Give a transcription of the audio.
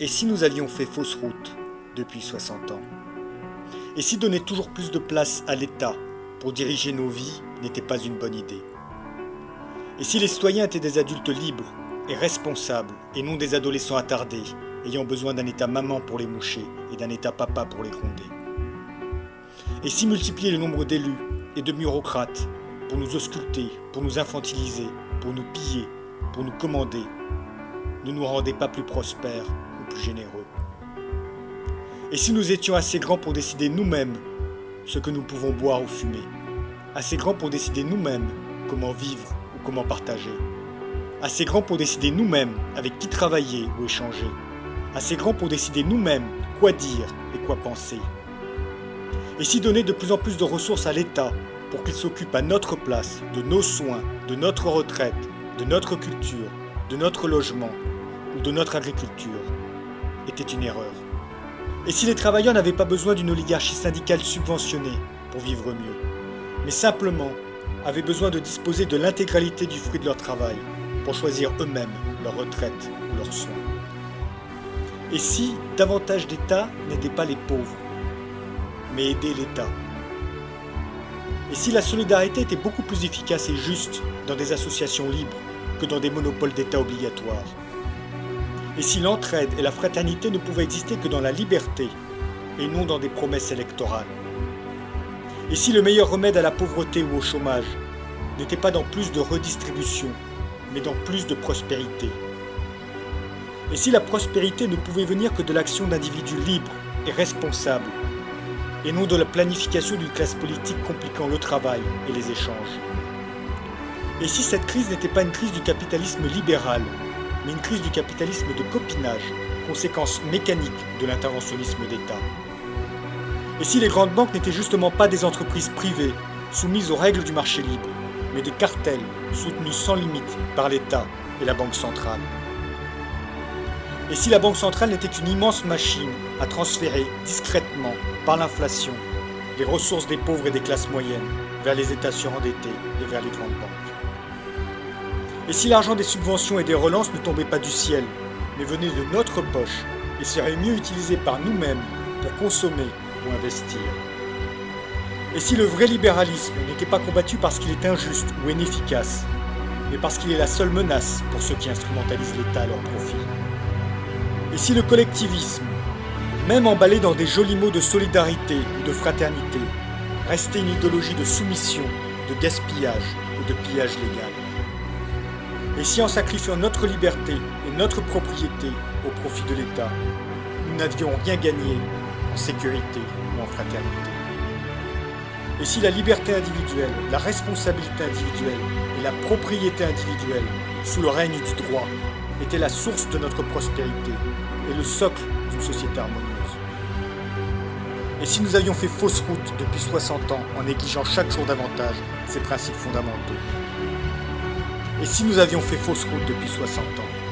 Et si nous avions fait fausse route depuis 60 ans? Et si donner toujours plus de place à l'État pour diriger nos vies n'était pas une bonne idée? Et si les citoyens étaient des adultes libres et responsables et non des adolescents attardés, ayant besoin d'un État maman pour les moucher et d'un État papa pour les gronder? Et si multiplier le nombre d'élus et de bureaucrates pour nous ausculter, pour nous infantiliser, pour nous piller, pour nous commander, ne nous rendait pas plus prospères ou plus généreux? Et si nous étions assez grands pour décider nous-mêmes ce que nous pouvons boire ou fumer, assez grands pour décider nous-mêmes comment vivre ou comment partager, assez grands pour décider nous-mêmes avec qui travailler ou échanger, assez grands pour décider nous-mêmes quoi dire et quoi penser? Et si donner de plus en plus de ressources à l'État pour qu'il s'occupe à notre place de nos soins, de notre retraite, de notre culture, de notre logement ou de notre agriculture était une erreur? Et si les travailleurs n'avaient pas besoin d'une oligarchie syndicale subventionnée pour vivre mieux, mais simplement avaient besoin de disposer de l'intégralité du fruit de leur travail pour choisir eux-mêmes leur retraite ou leurs soins? Et si davantage d'État n'aidait pas les pauvres, mais aidait l'État? Et si la solidarité était beaucoup plus efficace et juste dans des associations libres que dans des monopoles d'État obligatoires? Et si l'entraide et la fraternité ne pouvaient exister que dans la liberté et non dans des promesses électorales? Et si le meilleur remède à la pauvreté ou au chômage n'était pas dans plus de redistribution, mais dans plus de prospérité? Et si la prospérité ne pouvait venir que de l'action d'individus libres et responsables, et non de la planification d'une classe politique compliquant le travail et les échanges? Et si cette crise n'était pas une crise du capitalisme libéral, mais une crise du capitalisme de copinage, conséquence mécanique de l'interventionnisme d'État? Et si les grandes banques n'étaient justement pas des entreprises privées, soumises aux règles du marché libre, mais des cartels soutenus sans limite par l'État et la Banque centrale? Et si la Banque centrale n'était qu'une immense machine à transférer discrètement, par l'inflation, les ressources des pauvres et des classes moyennes vers les États surendettés et vers les grandes banques? Et si l'argent des subventions et des relances ne tombait pas du ciel, mais venait de notre poche et serait mieux utilisé par nous-mêmes pour consommer ou investir? Et si le vrai libéralisme n'était pas combattu parce qu'il est injuste ou inefficace, mais parce qu'il est la seule menace pour ceux qui instrumentalisent l'État à leur profit? Et si le collectivisme, même emballé dans des jolis mots de solidarité ou de fraternité, restait une idéologie de soumission, de gaspillage ou de pillage légal? Et si en sacrifiant notre liberté et notre propriété au profit de l'État, nous n'avions rien gagné en sécurité ou en fraternité? Et si la liberté individuelle, la responsabilité individuelle et la propriété individuelle, sous le règne du droit, étaient la source de notre prospérité et le socle d'une société harmonieuse? Et si nous avions fait fausse route depuis 60 ans en négligeant chaque jour davantage ces principes fondamentaux? Et si nous avions fait fausse route depuis 60 ans?